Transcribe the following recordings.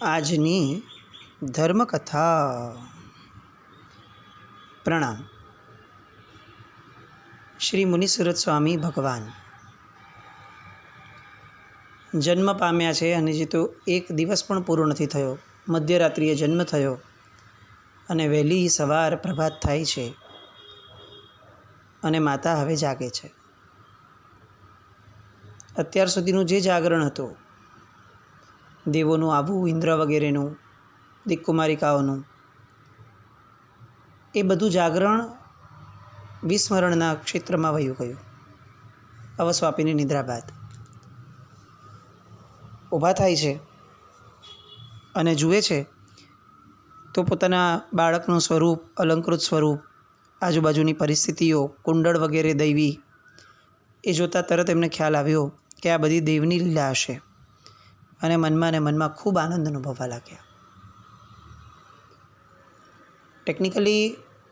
આજની ધર્મકથા. પ્રણામ. શ્રી મુનિસુરત સ્વામી ભગવાન જન્મ પામ્યા છે અને હજી તો એક દિવસ પણ પૂરો નથી થયો. મધ્યરાત્રિએ જન્મ થયો અને વહેલી સવાર પ્રભાત થાય છે અને માતા હવે જાગે છે. અત્યાર સુધીનું જે જાગરણ હતું, દેવોનું આવવું, ઇન્દ્ર વગેરેનું, દિક્કુમારિકાઓનું, એ બધું જાગરણ વિસ્મરણના ક્ષેત્રમાં વયું ગયું. અવસ્વાપીની નિદ્રા બાદ ઊભા થાય છે અને જુએ છે તો પોતાના બાળકનું સ્વરૂપ, અલંકૃત સ્વરૂપ, આજુબાજુની પરિસ્થિતિઓ, કુંડળ વગેરે દૈવી, એ જોતાં તરત એમને ખ્યાલ આવ્યો કે આ બધી દેવની લીલા હશે અને મનમાં ખૂબ આનંદ અનુભવવા લાગ્યા. ટેકનિકલી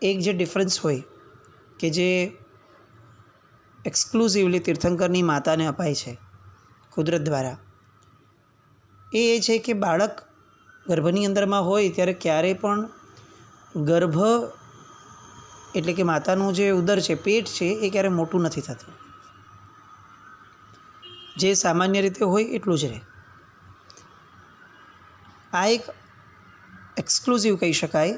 એક જે ડિફરન્સ હોય કે જે એક્સક્લુઝિવલી તીર્થંકરની માતાને અપાય છે કુદરત દ્વારા, એ છે કે બાળક ગર્ભની અંદરમાં હોય ત્યારે ક્યારેય પણ ગર્ભ એટલે કે માતાનું જે ઉદર છે, પેટ છે, એ ક્યારેય મોટું નથી થતું. જે સામાન્ય રીતે હોય એટલું જ રહે. આ એક એક્સક્લુઝિવ કહી શકાય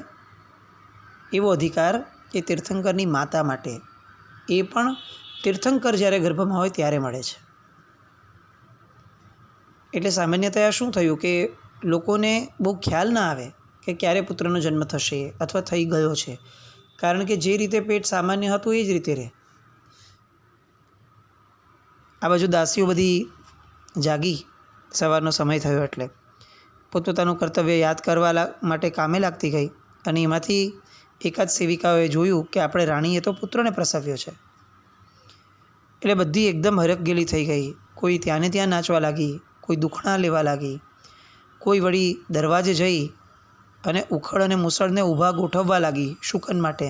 એવો અધિકાર એ તીર્થંકરની માતા માટે, એ પણ તીર્થંકર જ્યારે ગર્ભમાં હોય ત્યારે મળે છે. એટલે સામાન્યતયા શું થયું કે લોકોને બહુ ખ્યાલ ના આવે કે ક્યારે પુત્રનો જન્મ થશે અથવા થઈ ગયો છે, કારણ કે જે રીતે પેટ સામાન્ય હતું એ જ રીતે રહે. આ બાજુ દાસીઓ બધી જાગી, સવારનો સમય થયો એટલે પોતપોતાનું કર્તવ્ય યાદ કરવા માટે કામે લાગતી ગઈ અને એમાંથી એકાદ સેવિકાઓએ જોયું કે આપણે રાણીએ તો પુત્રને પ્રસવ્યો છે. એટલે બધી એકદમ હરખગેલી થઈ ગઈ. કોઈ ત્યાંને ત્યાં નાચવા લાગી, કોઈ દુખણા લેવા લાગી, કોઈ વળી દરવાજે જઈ અને ઉખડ અને મુસળને ઊભા ગોઠવવા લાગી શુકન માટે.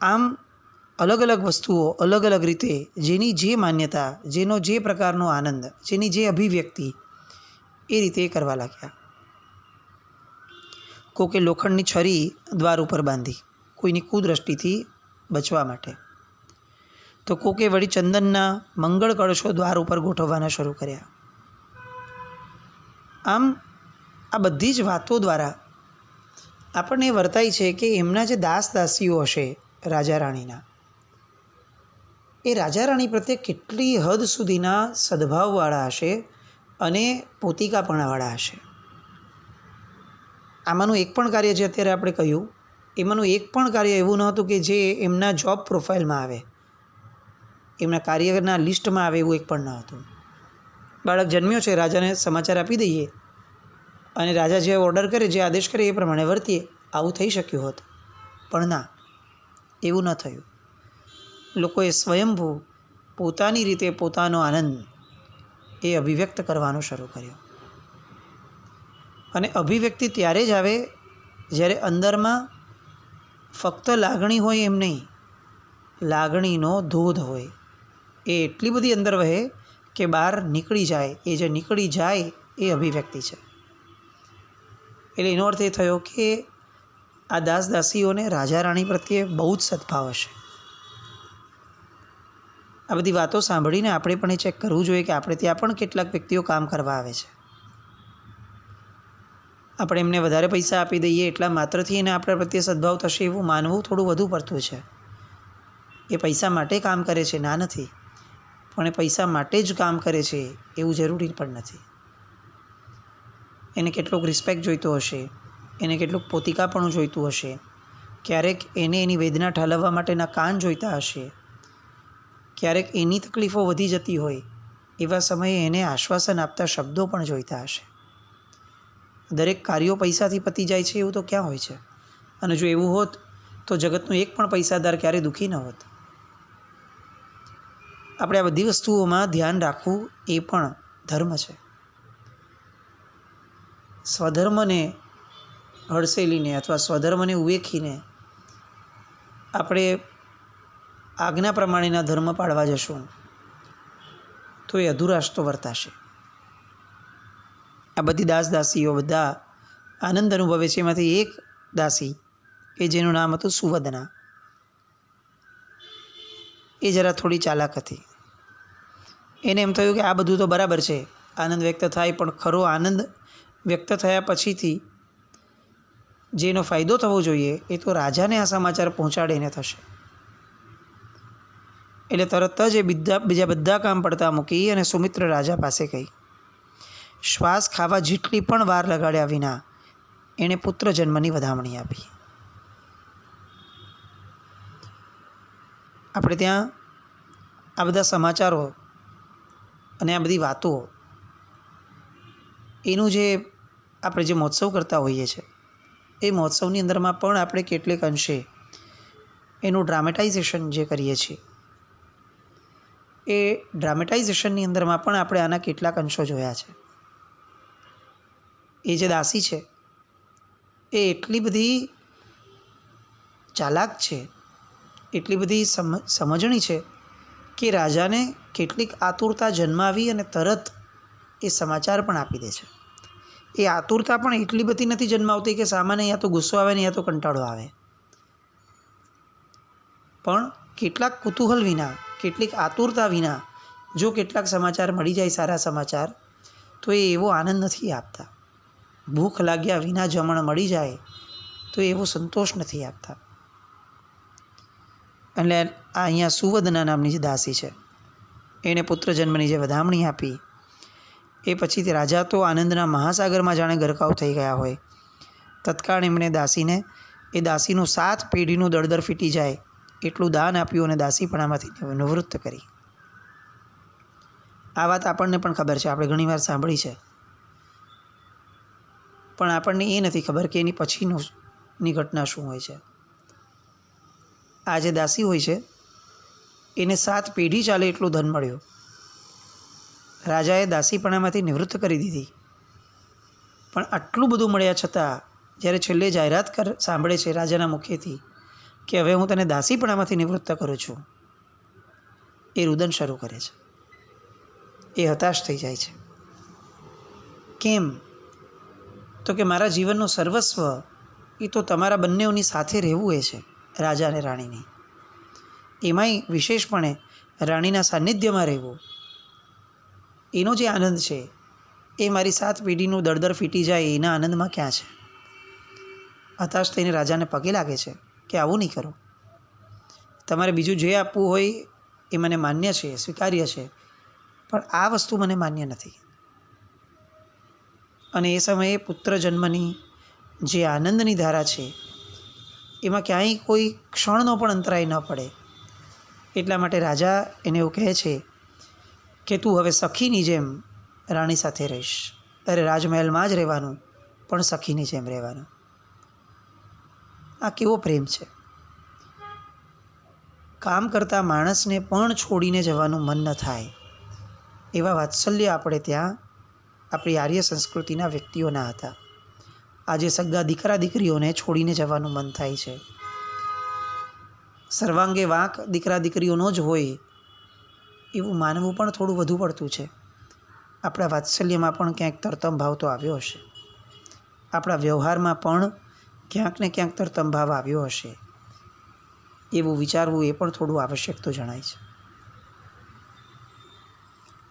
આમ અલગ અલગ વસ્તુઓ અલગ અલગ રીતે, જેની જે માન્યતા, જેનો જે પ્રકારનો આનંદ, જેની જે અભિવ્યક્તિ, એ રીતે કરવા લાગ્યા. કોકે લોખંડની છરી દ્વાર ઉપર બાંધી કોઈની કુદૃષ્ટિથી બચવા માટે, તો કોકે વળી ચંદનના મંગળ કળશો દ્વાર ઉપર ગોઠવવાના શરૂ કર્યા. આમ આ બધી જ વાતો દ્વારા આપણને વર્તાય છે કે એમના જે દાસ દાસીઓ હશે રાજા રાણીના, એ રાજા રાણી પ્રત્યે કેટલી હદ સુધીના સદ્ભાવવાળા હશે અને પોતિકાપણાવાળા હશે. આમાંનું એક પણ કાર્ય જે અત્યારે આપણે કહ્યું, એમાંનું એક પણ કાર્ય એવું ન હતું કે જે એમના જોબ પ્રોફાઇલમાં આવે, એમના કાર્યના લિસ્ટમાં આવે એવું એક પણ ન હતું. બાળક જન્મ્યો છે, રાજાને સમાચાર આપી દઈએ અને રાજા જે ઓર્ડર કરે, જે આદેશ કરે એ પ્રમાણે વર્તીએ, આવું થઈ શક્યું હોત. પણ ના, એવું ન થયું. લોકોએ સ્વયંભૂ પોતાની રીતે પોતાનો આનંદ એ અભિવ્યક્ત કરવાનું શરૂ કર્યું. અને અભિવ્યક્તિ ત્યારે જ આવે જ્યારે અંદરમાં ફક્ત લાગણી હોય એમ નહીં, લાગણીનો ધોધ હોય. એ એટલી બધી અંદર વહે કે બહાર નીકળી જાય. એ જે નીકળી જાય એ અભિવ્યક્તિ છે. એટલે એનો અર્થ એ થયો કે આ દાસ દાસીઓને રાજા રાણી પ્રત્યે બહુ જ સદ્ભાવ હશે. આ બધી વાતો સાંભળીને આપણે પણ એ ચેક કરવું જોઈએ કે આપણે ત્યાં પણ કેટલાક વ્યક્તિઓ કામ કરવા આવે છે. આપણે એમને વધારે પૈસા આપી દઈએ એટલા માત્રથી એને આપણા પ્રત્યે સદ્ભાવ થશે એવું માનવું થોડું વધુ પડતું છે. એ પૈસા માટે કામ કરે છે, ના નથી, પણ એ પૈસા માટે જ કામ કરે છે એવું જરૂરી પણ નથી. એને કેટલોક રિસ્પેક્ટ જોઈતો હશે, એને કેટલુંક પોતિકાપણું જોઈતું હશે, ક્યારેક એને એની વેદના ઠાલવવા માટેના કાન જોઈતા હશે, ક્યારેક એની તકલીફો વધી જતી હોય એવા સમયે એને આશ્વાસન આપતા શબ્દો પણ જોઈતા હશે. દરેક કાર્યો પૈસાથી પતી જાય છે એવું તો ક્યાં હોય છે? અને જો એવું હોત તો જગતનો એક પણ પૈસાદાર ક્યારેય દુઃખી ન હોત. આપણે આ બધી વસ્તુઓમાં ધ્યાન રાખવું એ પણ ધર્મ છે. સ્વધર્મને હડસેલીને અથવા સ્વધર્મને ઉવેખીને આપણે આજ્ઞા પ્રમાણેના ધર્મ પાળવા જશું તો એ અધુરાશ તો વર્તાશે. આ બધી દાસીઓ બધા આનંદ અનુભવે છે. એમાંથી એક દાસી કે જેનું નામ હતું સુવદના, એ જરા થોડી ચાલાક હતી. એને એમ થયું કે આ બધું તો બરાબર છે, આનંદ વ્યક્ત થાય, પણ ખરો આનંદ વ્યક્ત થયા પછીથી જેનો ફાયદો થવો જોઈએ એ તો રાજાને આ સમાચાર પહોંચાડીને થશે. એટલે તરત જ એ બીજા બધા કામ પડતા મૂકી અને સુમિત્ર રાજા પાસે ગઈ. શ્વાસ ખાવા જેટલી પણ વાર લગાડ્યા વિના એણે પુત્ર જન્મની વધામણી આપી. આપણે ત્યાં આ બધા સમાચારો અને આ બધી વાતો એનું જે આપણે જે મહોત્સવ કરતા હોઈએ છીએ એ મહોત્સવની અંદરમાં પણ આપણે કેટલેક અંશે એનું ડ્રામેટાઇઝેશન જે કરીએ છીએ એ ડ્રામેટાઇઝેશનની અંદરમાં પણ આપણે આના કેટલાક અંશો જોયા છે. એ જે દાસી છે એ એટલી બધી ચાલાક છે, એટલી બધી સમજણી છે કે રાજાને કેટલીક આતુરતા જન્માવી અને તરત એ સમાચાર પણ આપી દે છે. એ આતુરતા પણ એટલી બધી નથી જન્માવતી કે સામાન્ય યા તો ગુસ્સો આવે ને યા તો કંટાળો આવે, પણ કેટલાક કુતૂહલ વિના, કેટલીક આતુરતા વિના જો કેટલાક સમાચાર મળી જાય, સારા સમાચાર, તો એ એવો આનંદ નથી આપતા. ભૂખ લાગ્યા વિના જમણ મળી જાય તો એવો સંતોષ નથી આપતા. એટલે આ અહીંયા સુવદના નામની જે દાસી છે એણે પુત્ર જન્મની જે વધામણી આપી એ પછીથી રાજા તો આનંદના મહાસાગરમાં જાણે ગરકાવ થઈ ગયા હોય. તત્કાળ એમણે દાસીને એ દાસીનું 7 પેઢીનું દળદર ફીટી જાય એટલું દાન આપ્યું અને દાસીપણામાંથી નિવૃત્ત કરી. આ વાત આપણને પણ ખબર છે, આપણે ઘણીવાર સાંભળી છે, પણ આપણને એ નથી ખબર કે એની પછીની ઘટના શું હોય છે. આ જે દાસી હોય છે એને 7 પેઢી ચાલે એટલું ધન મળ્યું. રાજાએ દાસીપણામાંથી નિવૃત્ત કરી દીધી, પણ આટલું બધું મળ્યા છતાં જ્યારે છેલ્લે જાહેરાત સાંભળે છે રાજાના મુખેથી કે હવે હું તને દાસીપણામાંથી નિવૃત્ત કરું છું, એ રુદન શરૂ કરે છે. એ હતાશ થઈ જાય છે. કેમ? તો કે મારા જીવનનું સર્વસ્વ એ તો તમારા બંનેઓની સાથે રહેવું એ છે, રાજા અને રાણીની. એમાંય વિશેષપણે રાણીના સાનિધ્યમાં રહેવું, એનો જે આનંદ છે એ મારી 7 પેઢીનું દળદર ફીટી જાય એના આનંદમાં ક્યાં છે? હતાશ થઈને રાજાને પગે લાગે છે કે આવું નહીં કરો. તમારે બીજું જે આપવું હોય એ મને માન્ય છે, સ્વીકાર્ય છે, પણ આ વસ્તુ મને માન્ય નથી. અને એ સમયે પુત્ર જન્મની જે આનંદની ધારા છે એમાં ક્યાંય કોઈ ક્ષણનો પણ અંતરાય ન પડે એટલા માટે રાજા એને એવું કહે છે કે તું હવે સખીની જેમ રાણી સાથે રહીશ, તારે રાજમહેલમાં જ રહેવાનું, પણ સખીની જેમ રહેવાનું. આ કેવો પ્રેમ છે! કામ કરતા માણસને પણ છોડીને જવાનું મન ન થાય એવા વાત્સલ્ય આપણે ત્યાં આપણી આર્ય સંસ્કૃતિના વ્યક્તિઓના હતા. આજે સગા દીકરા દીકરીઓને છોડીને જવાનું મન થાય છે. સર્વાંગે વાંક દીકરા દીકરીઓનો જ હોય એવું માનવું પણ થોડું વધુ પડતું છે. આપણા વાત્સલ્યમાં પણ ક્યાંક તરતમ ભાવ તો આવ્યો હશે, આપણા વ્યવહારમાં પણ ક્યાંક ને ક્યાંક તરતમ ભાવ આવ્યો હશે, એવું વિચારવું એ પણ થોડું આવશ્યક તો જણાય છે.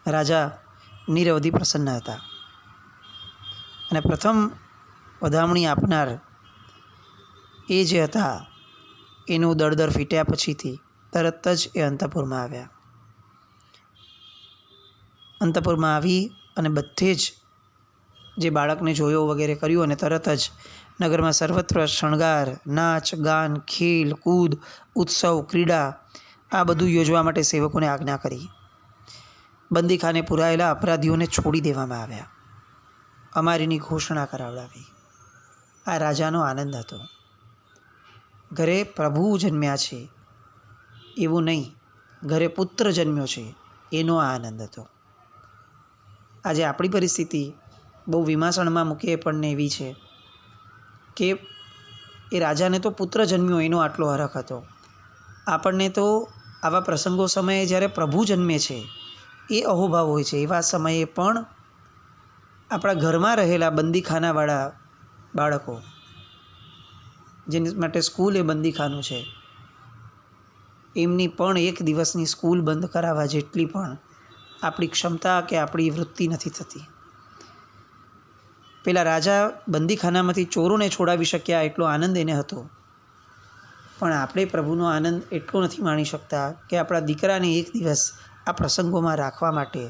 રાજા નિરવધિ પ્રસન્ન હતા અને પ્રથમ વધામણી આપનાર એ જે હતા એનું દળદર ફીટ્યા પછીથી તરત જ એ અંતઃપુરમાં આવ્યા. અંતઃપુરમાં આવી અને બધે જ જે બાળકને જોયો વગેરે કર્યું અને તરત જ નગરમાં સર્વત્ર શણગાર, નાચ, ગાન, ખેલ, કૂદ, ઉત્સવ, ક્રીડા આ બધું યોજવા માટે સેવકોને આજ્ઞા કરી. બંદીખાને પુરાયેલા અપરાધીઓને છોડી દેવામાં આવ્યા. અમારીની ઘોષણા કરાવડાવી. આ રાજાનો આનંદ હતો. ઘરે પ્રભુ જન્મ્યા છે એવું નહીં, ઘરે પુત્ર જન્મ્યો છે એનો આ આનંદ હતો. આજે આપણી પરિસ્થિતિ બહુ વિમાસણમાં મૂકે પણ એવી છે કે એ રાજાને તો પુત્ર જન્મ્યો એનો આટલો હરખ હતો. આપણને તો આવા પ્રસંગો સમયે જ્યારે પ્રભુ જન્મે છે એ અહોભાવ હોય છે. એવા સમયે પણ આપણા ઘરમાં રહેલા બંદીખાનાવાળા બાળકો, જેની માટે સ્કૂલ એ બંદીખાનું છે, એમની પણ એક દિવસની સ્કૂલ બંધ કરાવવા જેટલી પણ આપણી ક્ષમતા કે આપણી વૃત્તિ નથી થતી. પેલા રાજા બંદીખાનામાંથી ચોરોને છોડાવી શક્યા એટલો આનંદ એને હતો, પણ આપણે પ્રભુનો આનંદ એટલો નથી માણી શકતા કે આપણા દીકરાને એક દિવસ આ પ્રસંગોમાં રાખવા માટે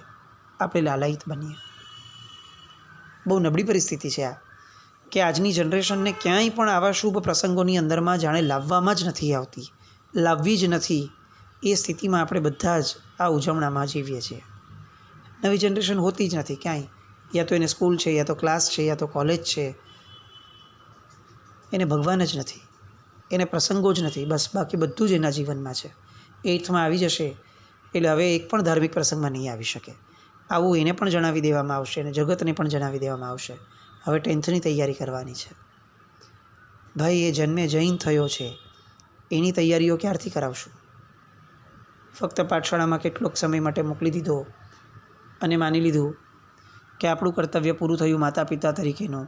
આપણે લાલાયિત બનીએ. બહુ નબળી પરિસ્થિતિ છે આ, કે આજની જનરેશનને ક્યાંય પણ આવા શુભ પ્રસંગોની અંદરમાં જાણે લાવવામાં જ નથી આવતી, લાવવી જ નથી. એ સ્થિતિમાં આપણે બધા જ આ ઉજવણામાં જીવીએ છીએ. નવી જનરેશન હોતી જ નથી ક્યાંય. યા તો એને સ્કૂલ છે, યા તો ક્લાસ છે, યા તો કોલેજ છે, એને ભગવાન જ નથી, એને પ્રસંગો જ નથી. બસ બાકી બધું જ એના જીવનમાં છે. 8થમાં આવી જશે એટલે હવે એક પણ ધાર્મિક પ્રસંગમાં નહીં આવી શકે. આવું એને પણ જણાવી દેવામાં આવશે અને જગતને પણ જણાવી દેવામાં આવશે. હવે 10થની તૈયારી કરવાની છે. ભાઈ એ જન્મે જૈન થયો છે, એની તૈયારીઓ ક્યારથી કરાવશું? ફક્ત પાઠશાળામાં કેટલોક સમય માટે મોકલી દીધો અને માની લીધું કે આપણું કર્તવ્ય પૂરું થયું માતા પિતા તરીકેનું.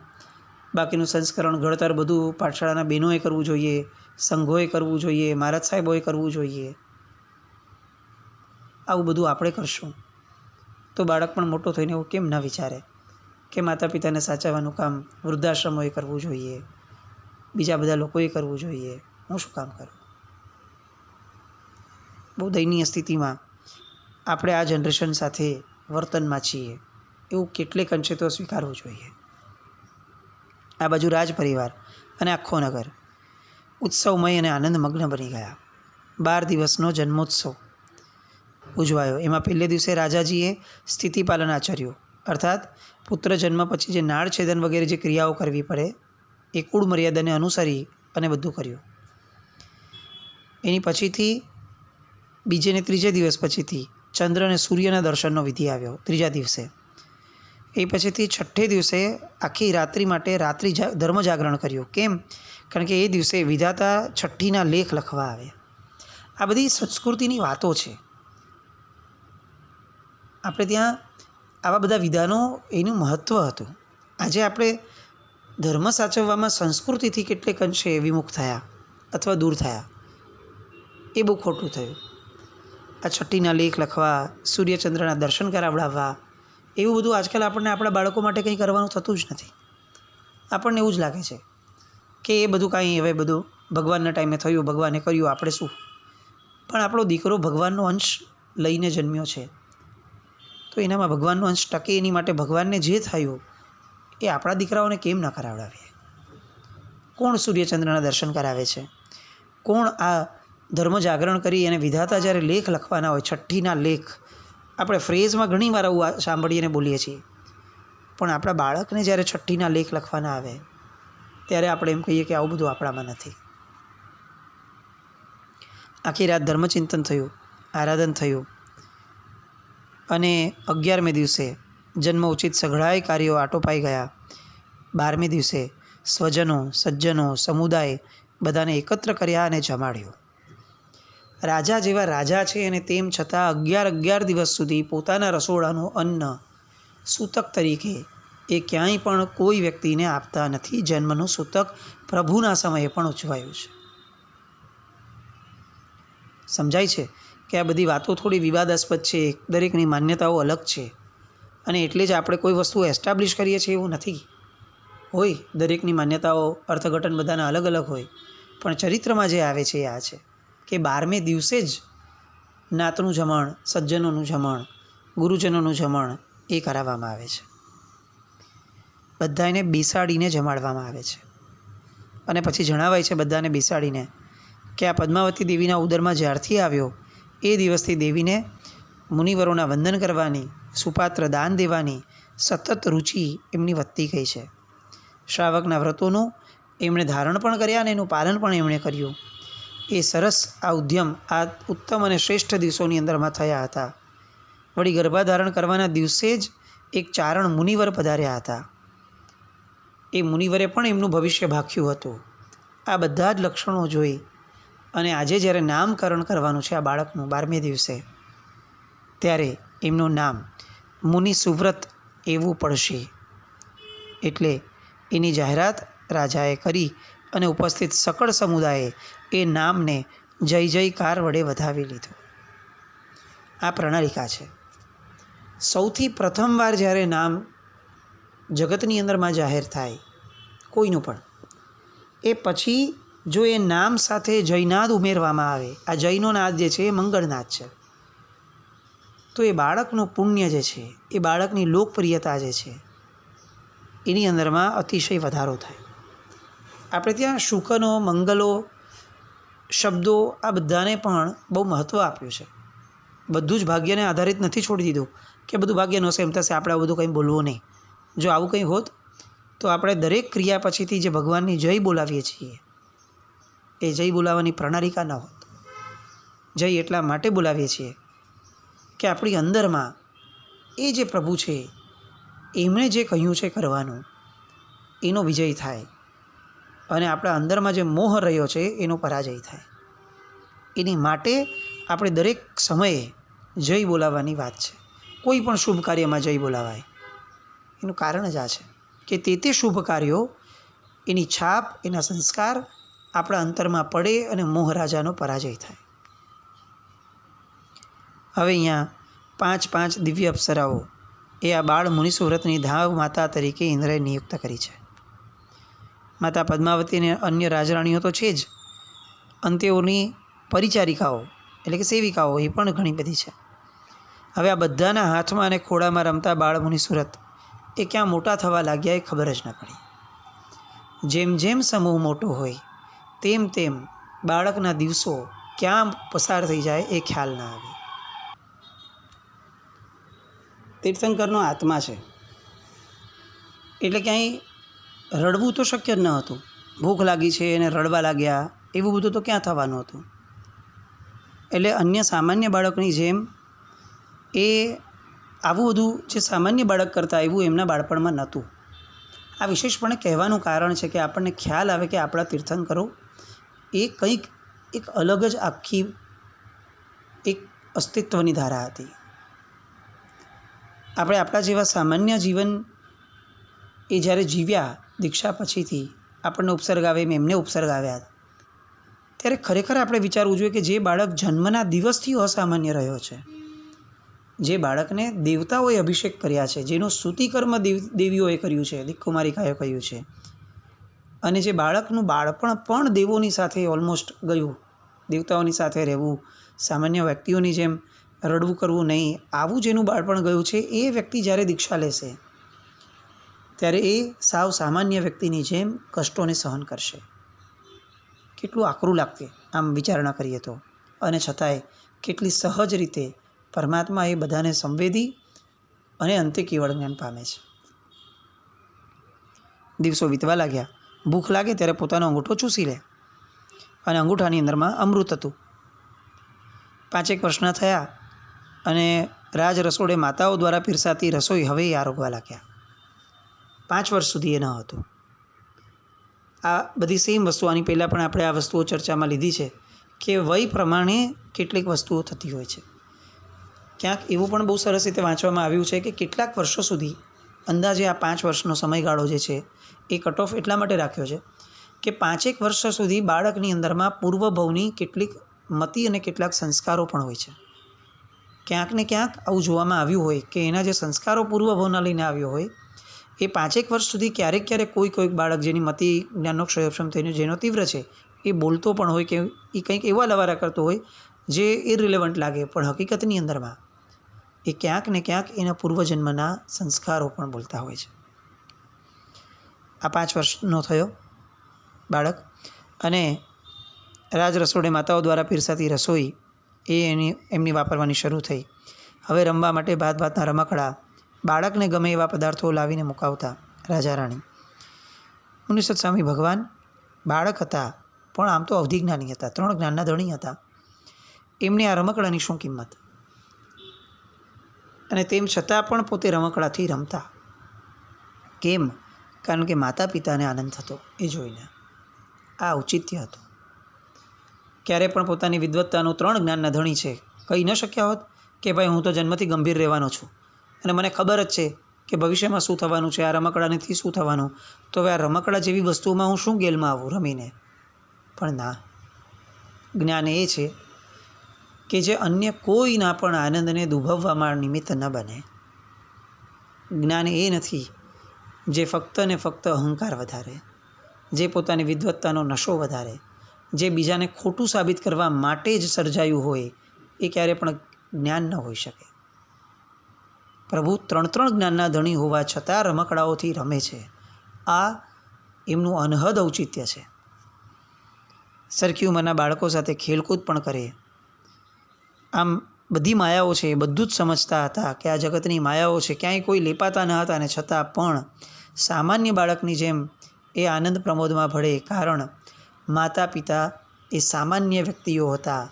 બાકીનું સંસ્કરણ ઘડતર બધું પાઠશાળાના બહેનોએ કરવું જોઈએ, સંઘોએ કરવું જોઈએ, મહારાજ સાહેબોએ કરવું જોઈએ. આવું બધું આપણે કરશું તો બાળક પણ મોટો થઈને એવું કેમ ના વિચારે કે માતા પિતાને સાચવવાનું કામ વૃદ્ધાશ્રમોએ કરવું જોઈએ, બીજા બધા લોકોએ કરવું જોઈએ, હું શું કામ કરું? બહુ દયનીય સ્થિતિમાં આપણે આ જનરેશન સાથે વર્તનમાં છીએ, એવું કેટલેક અંશે તો સ્વીકારવું જોઈએ. આ બાજુ રાજ પરિવાર અને આખો નગર ઉત્સવમય અને આનંદમગ્ન બની ગયા. 12 દિવસનો જન્મોત્સવ ઉજવાયો. એમાં પહેલે દિવસે રાજાજીએ સ્થિતિપાલન આચર્યું, અર્થાત પુત્ર જન્મ પછી જે નાળ છેદન વગેરે જે ક્રિયાઓ કરવી પડે એ કુળ મર્યાદાને અનુસરી અને બધું કર્યું. એની પછીથી બીજે ને ત્રીજે દિવસ પછીથી ચંદ્ર અને સૂર્યના દર્શનનો વિધિ આવ્યો ત્રીજા દિવસે. એ પછીથી છઠ્ઠે દિવસે આખી રાત્રિ માટે ધર્મ જાગરણ કર્યું. કેમ? કારણ કે એ દિવસે વિધાતા છઠ્ઠીના લેખ લખવા આવે. આ બધી સંસ્કૃતિની વાતો છે. આપણે ત્યાં આવા બધા વિધાનો એનું મહત્ત્વ હતું. આજે આપણે ધર્મ સાચવવામાં સંસ્કૃતિથી કેટલેક અંશે વિમુખ થયા અથવા દૂર થયા, એ બહુ ખોટું થયું. આ છઠ્ઠીના લેખ લખવા, સૂર્યચંદ્રના દર્શન કરાવડાવવા, એવું બધું આજકાલ આપણને આપણા બાળકો માટે કંઈ કરવાનું થતું જ નથી. આપણને એવું જ લાગે છે કે એ બધું કાંઈ હવે બધું ભગવાનના ટાઈમે થયું, ભગવાને કર્યું, આપણે શું? પણ આપણો દીકરો ભગવાનનો અંશ લઈને જન્મ્યો છે, તો એનામાં ભગવાનનો અંશ ટકે એની માટે ભગવાનને જે થયું એ આપણા દીકરાઓને કેમ ન કરાવડાવીએ? કોણ સૂર્યચંદ્રના દર્શન કરાવે છે? કોણ આ ધર્મ જાગરણ કરી અને વિધાતા જ્યારે લેખ લખવાના હોય, છઠ્ઠીના લેખ, આપણે ફ્રેઝમાં ઘણી વાર આવું સાંભળીએ અને બોલીએ છીએ, પણ આપણા બાળકને જ્યારે છઠ્ઠીના લેખ લખવાના આવે ત્યારે આપણે એમ કહીએ કે આવું બધું આપણામાં નથી. આખી રાત ધર્મચિંતન થયું, આરાધન થયું અને 11મે દિવસે જન્મ ઉચિત સઘળાય કાર્યો આટોપાઈ ગયા. 12મે દિવસે સ્વજનો, સજ્જનો, સમુદાય બધાને એકત્ર કર્યા અને જમાડ્યું. રાજા જેવા રાજા છે અને તેમ છતાં 11 દિવસ સુધી પોતાના રસોડાનું અન્ન સૂતક તરીકે એ ક્યાંય પણ કોઈ વ્યક્તિને આપતા નથી. જન્મનું સૂતક પ્રભુના સમયે પણ ઉજવાયું છે. સમજાય છે કે આ બધી વાતો થોડી વિવાદાસ્પદ છે, દરેકની માન્યતાઓ અલગ છે અને એટલે જ આપણે કોઈ વસ્તુ એસ્ટાબ્લિશ કરીએ છીએ એવું નથી. હોય દરેકની માન્યતાઓ, અર્થઘટન બધાના અલગ અલગ હોય, પણ ચરિત્રમાં જે આવે છે એ આ છે કે 12મે દિવસે જ નાતનું જમણ, સજ્જનોનું જમણ, ગુરુજનોનું જમણ એ કરાવવામાં આવે છે. બધાને બેસાડીને જમાડવામાં આવે છે અને પછી જણાવાય છે બધાને બેસાડીને કે આ પદ્માવતી દેવીના ઉદરમાં જ્યારથી આવ્યો એ દિવસથી દેવીને મુનિવરોના વંદન કરવાની, સુપાત્ર દાન દેવાની સતત રુચિ એમની વધતી ગઈ છે. શ્રાવકના વ્રતોનું એમણે ધારણ પણ કર્યા અને એનું પાલન પણ એમણે કર્યું. એ સરસ આ ઉદ્યમ આ ઉત્તમ અને શ્રેષ્ઠ દિવસોની અંદરમાં થયા હતા. વળી ગર્ભાધારણ કરવાના દિવસે જ એક ચારણ મુનિવર પધાર્યા હતા. એ મુનિવરે પણ એમનું ભવિષ્ય ભાખ્યું હતું. આ બધા જ લક્ષણો જોઈ અને આજે જ્યારે નામકરણ કરવાનું છે આ બાળકનું 12મે દિવસે, ત્યારે એમનું નામ મુનિ સુવ્રત એવું પડશે. એટલે એની જાહેરાત રાજાએ કરી અને ઉપસ્થિત સકળ સમુદાયે એ નામને જય જયકાર વડે વધાવી લીધું. આ પ્રણાલિકા છે. સૌથી પ્રથમવાર જ્યારે નામ જગતની અંદરમાં જાહેર થાય કોઈનું પણ, એ પછી જો એ નામ સાથે જયનાદ ઉમેરવામાં આવે, આ જયનો નાદ જે છે એ મંગળનાદ છે, તો એ બાળકનું પુણ્ય જે છે, એ બાળકની લોકપ્રિયતા જે છે, એની અંદરમાં અતિશય વધારો થાય. આપણે ત્યાં શુકનો, મંગલો શબ્દો આ બધાને પણ બહુ મહત્ત્વ આપ્યું છે. બધું જ ભાગ્યને આધારિત નથી છોડી દીધું કે બધું ભાગ્યનો છે એમ થશે, આપણે આવું બધું કંઈ બોલવું નહીં. જો આવું કંઈ હોત તો આપણે દરેક ક્રિયા પછીથી જે ભગવાનની જય બોલાવીએ છીએ એ જય બોલાવવાની પ્રણાલિકા ન હોત. જય એટલા માટે બોલાવીએ છીએ કે આપણી અંદરમાં એ જે પ્રભુ છે એમણે જે કહ્યું છે કરવાનું એનો વિજય થાય અને આપણા અંદરમાં જે મોહ રહ્યો છે એનો પરાજય થાય. એની માટે આપણે દરેક સમયે જય બોલાવવાની વાત છે. કોઈ પણ શુભ કાર્યમાં જય બોલાવાય. એનું કારણ જ આ છે કે તે શુભ કાર્યો, એની છાપ, એના સંસ્કાર આપણા અંતરમાં પડે અને મોહ રાજાનો પરાજય થાય. હવે અહીંયા 5 દિવ્ય અપ્સરાઓ એ આ બાળ મુનિસુવ્રતની ધાવ માતા તરીકે ઇન્દ્રએ નિયુક્ત કરી છે. માતા પદ્માવતી અને અન્ય રાજરાણીઓ તો છે જ, અને તેઓની પરિચારિકાઓ એટલે કે સેવિકાઓ એ પણ ઘણી બધી છે. હવે આ બધાના હાથમાં અને ખોળામાં રમતા બાળ મુનિસુરત એ ક્યાં મોટા થવા લાગ્યા એ ખબર જ ન પડી. જેમ જેમ સમૂહ મોટો હોય તેમ તેમ બાળકના દિવસો ક્યાં પસાર થઈ જાય એ ખ્યાલ ના આવે. તીર્થંકરનો આત્મા છે એટલે ક્યાંય રડવું તો શક્ય જ ન હતું. ભૂખ લાગી છે અને રડવા લાગ્યા એવું બધું તો ક્યાં થવાનું હતું. એટલે અન્ય સામાન્ય બાળકની જેમ એ આવું બધું જે સામાન્ય બાળક કરતા એવું એમના બાળપણમાં નહોતું. આ વિશેષપણે કહેવાનું કારણ છે કે આપણને ખ્યાલ આવે કે આપણા તીર્થંકરો એ કંઈક એક અલગ જ આખી એક અસ્તિત્વની ધારા હતી. આપણે આપણા જેવા સામાન્ય જીવન એ જ્યારે જીવ્યા દીક્ષા પછીથી, આપણને ઉપસર્ગ આવે એમ એમને ઉપસર્ગ આવ્યા, ત્યારે ખરેખર આપણે વિચારવું જોઈએ કે જે બાળક જન્મના દિવસથી અસામાન્ય રહ્યો છે, જે બાળકને દેવતાઓએ અભિષેક કર્યા છે, જેનું સ્તુતિકર્મ દેવીઓએ કર્યું છે, દિક્કુમારિકાએ કર્યું છે, અને જે બાળકનું બાળપણ પણ દેવોની સાથે ઓલમોસ્ટ ગયું, દેવતાઓની સાથે રહેવું, સામાન્ય વ્યક્તિઓની જેમ રડવું કરવું નહીં, આવું જેનું બાળપણ ગયું છે, એ વ્યક્તિ જ્યારે દીક્ષા લેશે ત્યારે એ સાવ સામાન્ય વ્યક્તિની જેમ કષ્ટોને સહન કરશે. કેટલું આકરું લાગશે આમ વિચારણા કરીએ તો, અને છતાંય કેટલી સહજ રીતે પરમાત્મા એ બધાને સંવેદી અને અંતે કેવળ જ્ઞાન પામે છે. દિવસો વીતવા લાગ્યા. ભૂખ લાગે ત્યારે પોતાનો અંગૂઠો ચૂસી લે અને અંગૂઠાની અંદરમાં અમૃત હતું. 5 વર્ષના થયા અને રાજ રસોડે માતાઓ દ્વારા પીરસાતી રસોઈ હવે એ આરોગવા લાગ્યા. 5 વર્ષ સુધી એ ન હતું. આ બધી સેમ વસ્તુ, આની પહેલાં પણ આપણે આ વસ્તુઓ ચર્ચામાં લીધી છે કે વય પ્રમાણે કેટલીક વસ્તુઓ થતી હોય છે. ક્યાંક એવું પણ બહુ સરસ રીતે વાંચવામાં આવ્યું છે કે કેટલાક વર્ષો સુધી, અંદાજે આ 5 વર્ષનો સમયગાળો જે છે એ કટ ઓફ એટલા માટે રાખ્યો છે કે 5 વર્ષ સુધી બાળકની અંદરમાં પૂર્વભવની કેટલીક મતિ અને કેટલાક સંસ્કારો પણ હોય છે. ક્યાંક ને ક્યાંક આવું જોવામાં આવ્યું હોય કે એના જે સંસ્કારો પૂર્વભવના લઈને આવ્યો હોય એ 5 વર્ષ સુધી ક્યારેક કોઈક બાળક જેની મતિ જ્ઞાનનો ક્ષયક્ષમ થઈને જેનો તીવ્ર છે એ બોલતો પણ હોય કે એ કંઈક એવા લવારા કરતો હોય જે ઇરરિલેવન્ટ લાગે, પણ હકીકતની અંદરમાં એ ક્યાંક ને ક્યાંક એના પૂર્વજન્મના સંસ્કારો પણ બોલતા હોય છે. આ 5 વર્ષનો થયો બાળક, અને રાજ રસોડે માતાઓ દ્વારા પીરસાતી રસોઈ એ એમની વાપરવાની શરૂ થઈ. હવે રમવા માટે ભાતના રમકડા, બાળકને ગમે એવા પદાર્થો લાવીને મુકાવતા રાજા રાણી. મુનિસત સ્વામી ભગવાન બાળક હતા પણ આમ તો અવધિજ્ઞાની હતા, 3 જ્ઞાનના ધણી હતા. એમને આ રમકડાની શું કિંમત, અને તેમ છતાં પણ પોતે રમકડાથી રમતા. કેમ? કારણ કે માતા પિતાને આનંદ થતો એ જોઈને. આ ઔચિત્ય હતું. ક્યારે પણ પોતાની વિદ્વત્તાનું 3 જ્ઞાનના ધણી છે કહી ન શક્યા હોત કે ભાઈ હું તો જન્મથી ગંભીર રહેવાનો છું અને મને ખબર જ છે કે ભવિષ્યમાં શું થવાનું છે, આ રમકડાનેથી શું થવાનું, તો હવે આ રમકડા જેવી વસ્તુઓમાં હું શું ગેલમાં આવું રમીને. પણ ના, જ્ઞાન એ છે કે જે અન્ય કોઈના પણ આનંદને દુભવવામાં નિમિત્ત ન બને. જ્ઞાન એ નથી જે ફક્ત ને ફક્ત અહંકાર વધારે, જે પોતાની વિદ્વત્તાનો નશો વધારે, જે બીજાને ખોટું સાબિત કરવા માટે જ સર્જાયું હોય, એ ક્યારે પણ જ્ઞાન ન હોઈ શકે. પ્રભુ 3 જ્ઞાનના ધણી હોવા છતાં રમકડાઓથી રમે છે. આ એમનું અનહદ ઔચિત્ય છે. સરખી ઉંમરના બાળકો સાથે ખેલકૂદ પણ કરે. આમ બધી માયાઓ છે એ બધું જ સમજતા હતા કે આ જગતની માયાઓ છે, ક્યાંય કોઈ લેપાતા ન હતા, અને છતાં પણ સામાન્ય બાળકની જેમ એ આનંદ પ્રમોદમાં ભળે. કારણ માતા પિતા એ સામાન્ય વ્યક્તિઓ હતા.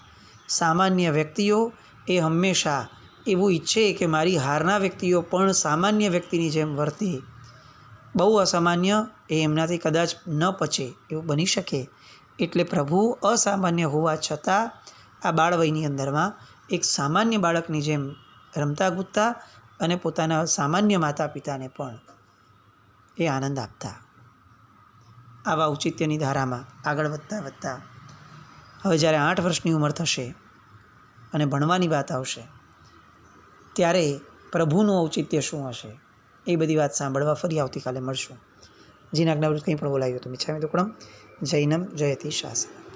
સામાન્ય વ્યક્તિઓ એ હંમેશા એવું ઈચ્છે કે મારી હારના વ્યક્તિઓ પણ સામાન્ય વ્યક્તિની જેમ વર્તે. બહુ અસામાન્ય એ એમનાથી કદાચ ન પચે, એવું બની શકે. એટલે પ્રભુ અસામાન્ય હોવા છતાં આ બાળવયની અંદરમાં એક સામાન્ય બાળકની જેમ રમતા કૂદતા અને પોતાના સામાન્ય માતા પિતાને પણ એ આનંદ આપતા. આવા ઔચિત્યની ધારામાં આગળ વધતા વધતા હવે જ્યારે 8 વર્ષની ઉંમર થશે અને ભણવાની વાત આવશે, ત્યારે પ્રભુનું ઔચિત્ય શું હશે, એ બધી વાત સાંભળવા ફરી આવતીકાલે મળશું. જીના જ્ઞાવૃત કંઈ પણ બોલાયું તો મિચ્છામિ દુક્કડમ. જૈનમ જયતિ શાસનમ.